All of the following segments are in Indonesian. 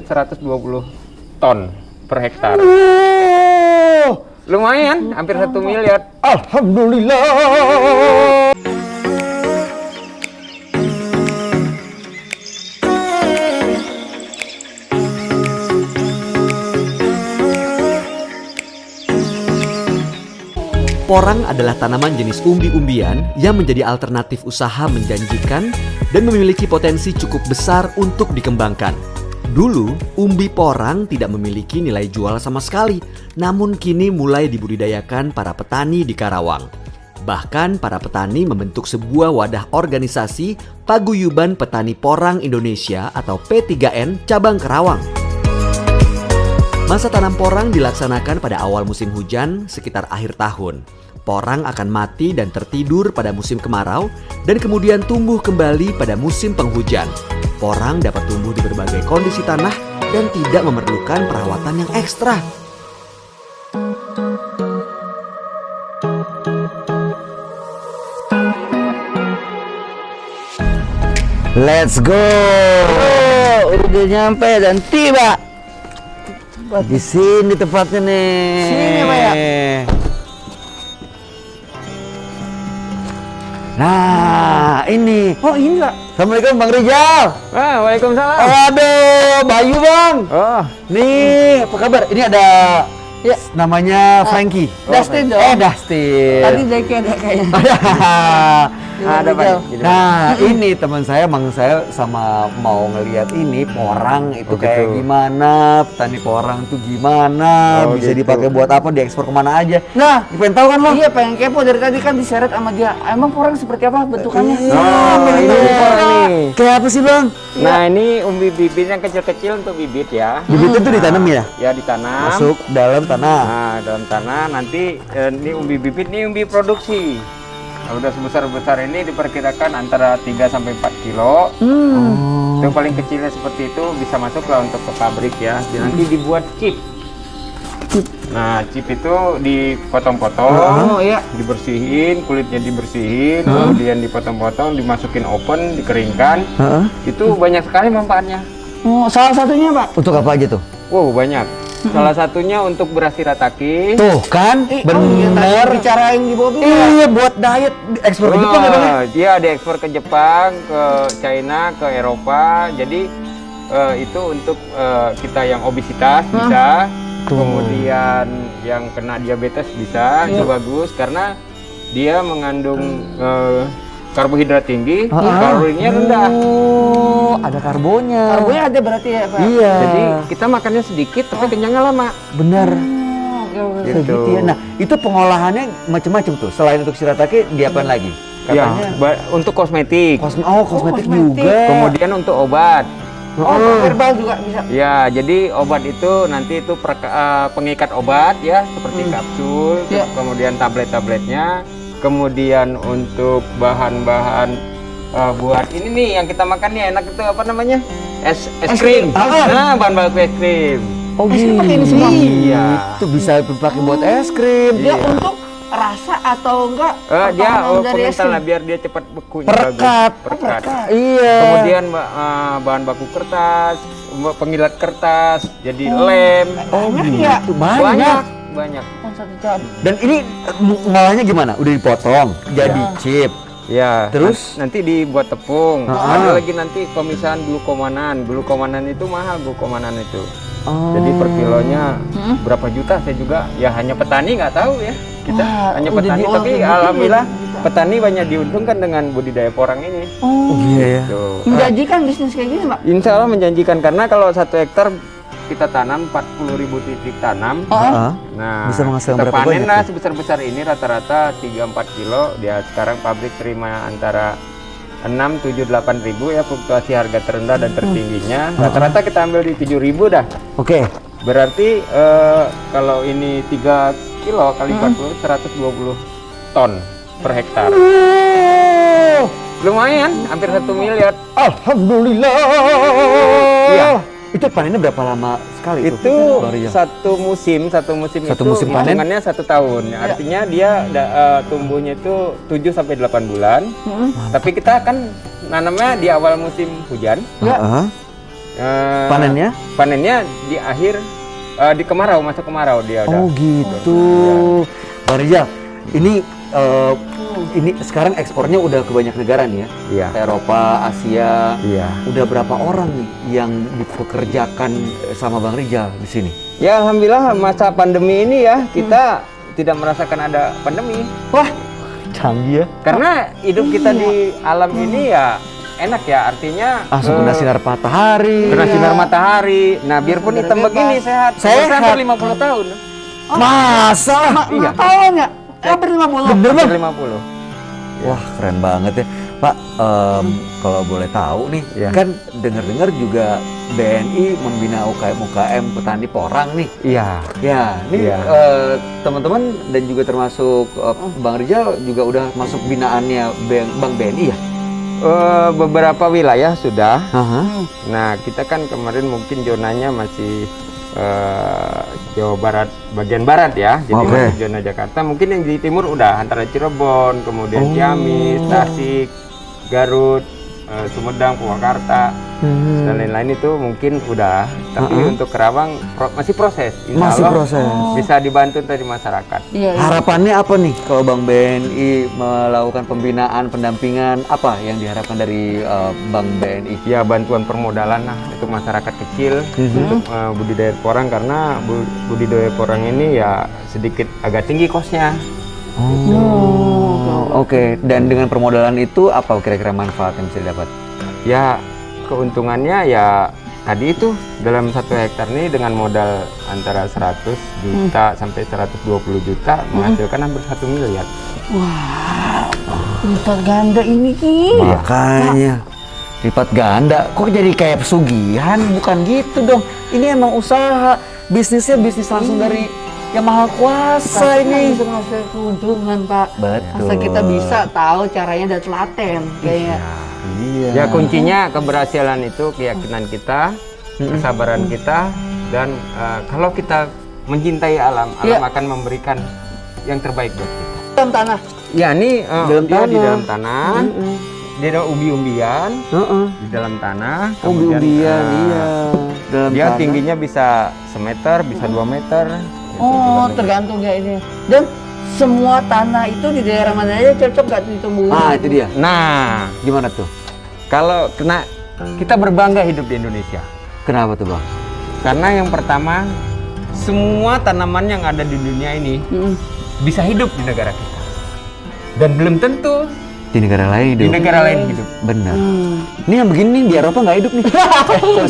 120 ton per hektar. Lumayan, hampir 1 miliar. Alhamdulillah. Porang adalah tanaman jenis umbi-umbian yang menjadi alternatif usaha menjanjikan dan memiliki potensi cukup besar untuk dikembangkan. Dulu, umbi porang tidak memiliki nilai jual sama sekali, namun kini mulai dibudidayakan para petani di Karawang. Bahkan para petani membentuk sebuah wadah organisasi Paguyuban Petani Porang Indonesia atau P3N cabang Karawang. Masa tanam porang dilaksanakan pada awal musim hujan sekitar akhir tahun. Porang akan mati dan tertidur pada musim kemarau dan kemudian tumbuh kembali pada musim penghujan. Porang dapat tumbuh di berbagai kondisi tanah dan tidak memerlukan perawatan yang ekstra. Let's go. Udah nyampe dan tiba. Di sini tempatnya nih. Sini Pak ya. Nah, ini. Oh ini Pak. Assalamualaikum Bang Rijal. Waalaikumsalam. Aduh, Bayu Bang. Oh, Nih, apa kabar? Ini ada ya namanya Frankie. Dustin dong. Dustin. Tadi Zeki ada kayaknya. ada Pak. Nah, ini teman saya, mang saya sama mau ngelihat ini porang itu Oh, kayak gitu. gimana, petani porang tuh gimana, Oh, bisa gitu. dipakai buat apa, diekspor kemana aja. Nah, Pengen tahu kan lo? iya pengen kepo dari tadi kan diseret sama dia. Emang porang seperti apa bentukannya? Oh, ini porang nih. Kayak apa sih Bang? Nah, ini umbi bibit yang kecil-kecil untuk bibit ya. Bibit itu ditanam ya? Ya, ditanam. Masuk dalam tanah. Nah, dalam tanah nanti ini umbi bibit, ini umbi produksi. Nah, udah sebesar-besar ini diperkirakan antara 3 sampai 4 kilo. Yang paling kecilnya seperti itu bisa masuk lah untuk ke pabrik ya. Nanti dibuat chip. Nah, chip itu dipotong-potong, Oh iya. dibersihin, kulitnya dibersihin, kemudian dipotong-potong, dimasukin oven, dikeringkan. Itu banyak sekali manfaatnya. Oh, salah satunya Pak. Untuk apa aja tuh? Wow, banyak. Salah satunya untuk beras shirataki. Tuh kan, bener. Bicarain di Bobby. Iya, buat diet ekspor ke Jepang ya Bang ya? Dia diekspor ke Jepang, ke China, ke Eropa. Jadi itu untuk kita yang obesitas bisa, kemudian yang kena diabetes bisa, itu bagus karena dia mengandung karbohidrat tinggi, kalorinya rendah. Oh, ada karbonnya. Karbonya ada berarti ya Pak. Iya. Jadi kita makannya sedikit tapi kenyangnya lama. benar. Oke. Gitu ya. Nah, itu pengolahannya macam-macam tuh. Selain untuk shirataki, diapain lagi? Ya, Katanya untuk kosmetik. kosmetik kosmetik. juga. Kemudian untuk obat. Oh, herbal juga bisa. Ya, jadi obat itu nanti itu pengikat obat ya, seperti kapsul, Ya. kemudian tablet-tabletnya, kemudian untuk bahan-bahan buat ini nih yang kita makan nih enak itu apa namanya? Es krim. Nah, bahan baku es krim. Oh, Es krim pakai ini semua? Iya. Itu bisa dipakai buat es krim. Dia Iya. untuk rasa atau enggak? Dia pertahanan dari es pengental krim? lah biar dia cepat bekunya Perekat. bagus. Perekat. Iya. Kemudian bahan baku kertas, pengilat kertas, jadi lem. Banyak ya. itu banyak. Banyak. Oh, 1 jam. Dan ini ngolahnya gimana? Udah dipotong jadi chip. Ya, Terus? nanti dibuat tepung. Ah. Ada lagi nanti pemisahan glukomanan. Glukomanan itu mahal glukomanan itu. Oh. Jadi per kilonya berapa juta saya juga ya hanya petani nggak tahu ya. Kita Wah, hanya udah petani diolah tapi begitu alhamdulillah ya, petani banyak diuntungkan dengan budidaya porang ini. Oh, Iya ya. Tuh. menjanjikan bisnis kayak gini Pak? Insya Allah menjanjikan karena kalau 1 hektar kita tanam 40.000 titik tanam. Ah. Nah, Bisa menghasilkan kita berapa panen banyak lah tuh? sebesar-besar ini rata-rata 3-4 kilo. Dia sekarang pabrik terima antara 6, 7, 8 ribu ya fluktuasi harga terendah dan tertingginya. Rata-rata kita ambil di 7.000 dah. Oke. Berarti kalau ini 3 kilo kali 40, 120 ton per hektar. Lumayan, hampir 1 miliar. Alhamdulillah. Iya. Itu panennya berapa lama sekali Itu Bang Rijal? satu musim Satu itu musim panen? hitungannya 1 tahun. Artinya dia tumbuhnya itu 7 sampai 8 bulan. Tapi kita kan nanamnya di awal musim hujan. Heeh. Panennya di akhir di kemarau, masuk kemarau dia udah. Oh gitu. Bang Rijal, ini sekarang ekspornya udah ke banyak negara nih ya? Iya. Eropa, Asia. Iya. Udah berapa orang nih yang dipekerjakan sama Bang Rijal di sini? Ya alhamdulillah masa pandemi ini ya kita tidak merasakan ada pandemi. Wah, canggih ya. Karena hidup kita di alam ini ya enak ya, artinya Langsung kena sinar matahari. kena sinar matahari. Nah, biarpun hitam begini sehat. Sehat. Sampai 50 tahun. Masa? Iya. Tahun ya? Hampir 50. Bener Bang? Sampai 50. Wah, keren banget ya. Pak, kalau boleh tahu nih, Ya. kan dengar-dengar juga BNI membina UKM petani porang nih. Iya. Ya, ini Iya. teman-teman dan juga termasuk Bang Rijal juga udah masuk binaannya Bank BNI ya? Beberapa wilayah sudah. Aha. Nah, kita kan kemarin mungkin zonanya masih Jawa Barat, bagian barat ya. Jadi Oke. masih zona Jakarta. Mungkin yang di timur udah antara Cirebon, kemudian Ciamis, Tasik, Garut, Sumedang, Purwakarta, dan lain-lain itu mungkin udah. Tapi untuk Kerawang masih proses. Insya Masih Allah proses. bisa dibantu dari masyarakat. Iya. Harapannya apa nih kalau Bank BNI melakukan pembinaan, pendampingan, apa yang diharapkan dari Bank BNI? Ya bantuan permodalan lah untuk masyarakat kecil untuk budidaya porang, karena budidaya porang ini ya sedikit agak tinggi kosnya. Oke. Dan dengan permodalan itu apa kira-kira manfaat yang bisa didapat? Ya keuntungannya ya tadi itu dalam 1 hektar ini dengan modal antara 100 juta sampai 120 juta menghasilkan hampir 1 miliar. Wah, lipat ganda ini Ki. Makanya lipat ganda. Kok jadi kayak pesugihan? Bukan gitu dong. Ini emang usaha. Bisnisnya bisnis langsung dari yang maha kuasa ini. Bisa menghasilkan keuntungan Pak. Betul. Asal kita bisa tahu caranya dan telaten. Kayak Iya. Ya kuncinya keberhasilan itu keyakinan kita, kesabaran kita, dan kalau kita mencintai alam, alam akan memberikan yang terbaik buat kita. dalam tanah. Ya ini Dalam dia di tanah. dalam tanah, dia ada umbi-umbian di dalam tanah. kemudian, Umbi-umbian, iya. Dalam Dia tanah. tingginya bisa semeter, bisa 2 meter. Oh, tergantung ya ini. Dan semua tanah itu di daerah mana aja cocok gak ditumbuhin? Ah, itu dia. Nah, Gimana tuh? kalau kena kita berbangga hidup di Indonesia. Kenapa tuh, Bang? Karena yang pertama, semua tanaman yang ada di dunia ini bisa hidup di negara kita. Dan belum tentu Di negara lain di hidup. negara lain hidup. Benar. Ini yang begini nih di Eropa nggak hidup nih.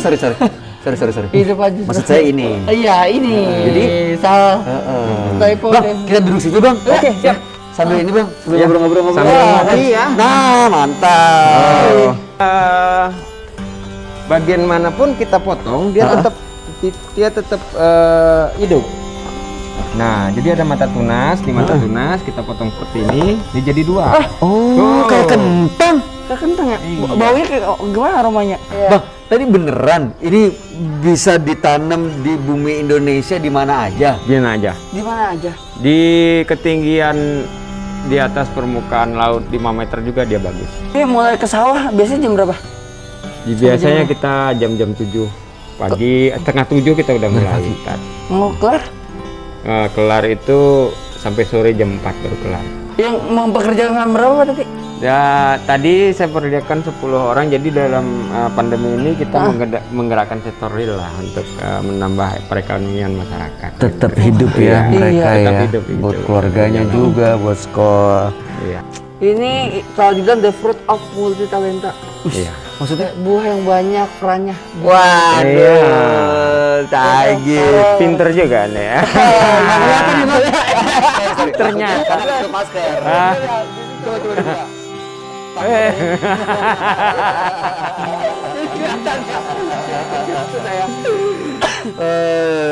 Sorry. Hidup aja. Maksud saya ini. Iya, ini. Jadi, salah typo Bang, deh. kita duduk situ, Bang. Oke, siap. Sambil ini, Bang. Sambil Ya. ngobrol-ngobrol. Sambil ngopi ya. Nah, mantap. Bagian manapun kita potong, dia tetap hidup. Nah, jadi ada mata tunas, di mata tunas kita potong seperti ini, dia jadi 2. Oh, kayak kentang. Kayak kentang ya? Iya. Baunya kayak gimana aromanya? Bang, tadi beneran ini bisa ditanam di bumi Indonesia di mana aja? Gini aja. Di mana aja? Di ketinggian di atas permukaan laut 5 meter juga dia bagus. Ini mulai ke sawah biasanya jam berapa? Biasanya kita jam-jam 7 pagi, setengah 7 kita udah mulai ikat. Mau kelar? Kelar itu sampai sore jam 4 baru kelar. Yang mempekerjakan berapa tadi? Ya, tadi saya pekerjakan 10 orang, jadi dalam pandemi ini kita menggerakkan sektor real lah untuk menambah perekonomian masyarakat. Tetap gitu. hidup ya Iya, mereka tetap ya. hidup, Buat hidup. keluarganya juga, buat sekolah. Iya. Ini kalau dibilang the fruit of multi talenta. Iya. Maksudnya? Buah yang banyak perannya. Waduh, tagih. Pinter juga nih ya. Ternyata. Ah.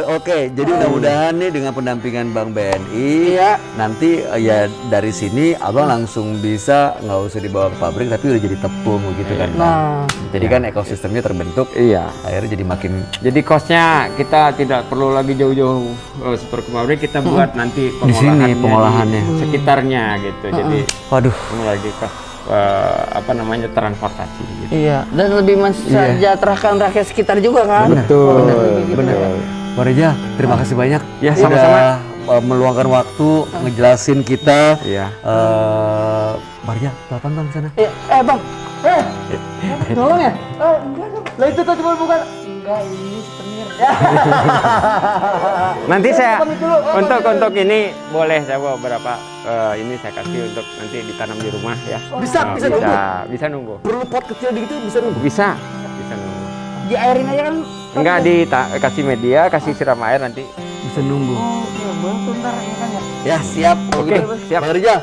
Oke, jadi mudah-mudahan nih dengan pendampingan Bank BNI, nanti ya dari sini abang langsung bisa nggak usah dibawa ke pabrik, tapi udah jadi tepung begitu kan. Nah, Jadi kan ekosistemnya terbentuk, Iya. akhirnya jadi makin. Jadi kosnya kita tidak perlu lagi jauh-jauh setor ke pabrik, kita buat nanti Di sini pengolahannya pengolahannya. di sekitarnya gitu. Jadi Waduh, lagi kos. apa namanya transportasi. Gitu. Iya, dan lebih mensejahterakan rakyat sekitar juga kan. Betul, Benar. Pak Reza, terima kasih banyak. Ya, Sudah, sama-sama. meluangkan waktu ngejelasin kita. Iya. Pak Reza, telepon bang sana. Bang, tolong ya. Enggak dong. Lah itu tuh cuma bukan. Enggak, ini souvenir. Nanti saya pamit dulu. untuk ini boleh saya bawa beberapa ini saya kasih untuk nanti ditanam di rumah ya. Bisa nunggu. Bisa nunggu. Perlu pot kecil gitu bisa nunggu. Bisa nunggu. Di airin aja kan. Enggak kasih media, kasih siram air nanti. Bisa nunggu. Oh, iya, boleh ntar ya kan ya. Ya siap. Kalau Oke, gitu. siap. Bang Rizal,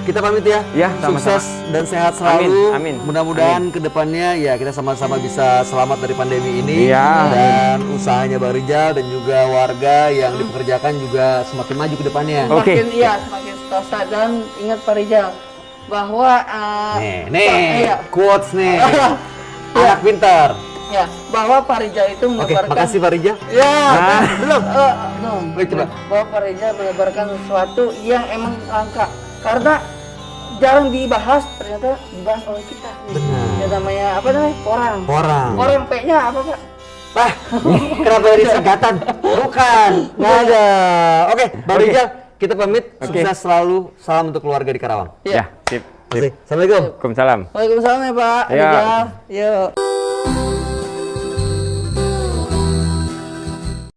kita pamit ya. Ya, sama-sama. Sukses dan sehat selalu. Amin. Mudah-mudahan kedepannya ya kita sama-sama bisa selamat dari pandemi ini. Iya. Dan usahanya Bang Rizal dan juga warga yang dipekerjakan juga semakin maju ke depannya. Oke. Semakin sentosa dan ingat Pak Rizal bahwa Nih, iya. quotes nih. Anak pintar. Ya, bahwa Pak Rizal itu Oke, menyebarkan makasih Pak Rizal. Ya, belum. belum. Baik, coba. Bahwa Pak Rizal menyebarkan sesuatu yang emang langka karena jarang dibahas, ternyata dibahas oleh kita. Benar. Ya namanya apa namanya? Orang. Orang P-nya apa, Pak? Pak, kenapa dari singkatan? Bukan, nggak ada. Oke, Bang Oke. Rizal, kita pamit. Oke. Sukses selalu. Salam untuk keluarga di Karawang. Ya, sip. Assalamualaikum. Waalaikumsalam. Waalaikumsalam ya, Pak Ya. Rizal. Yuk.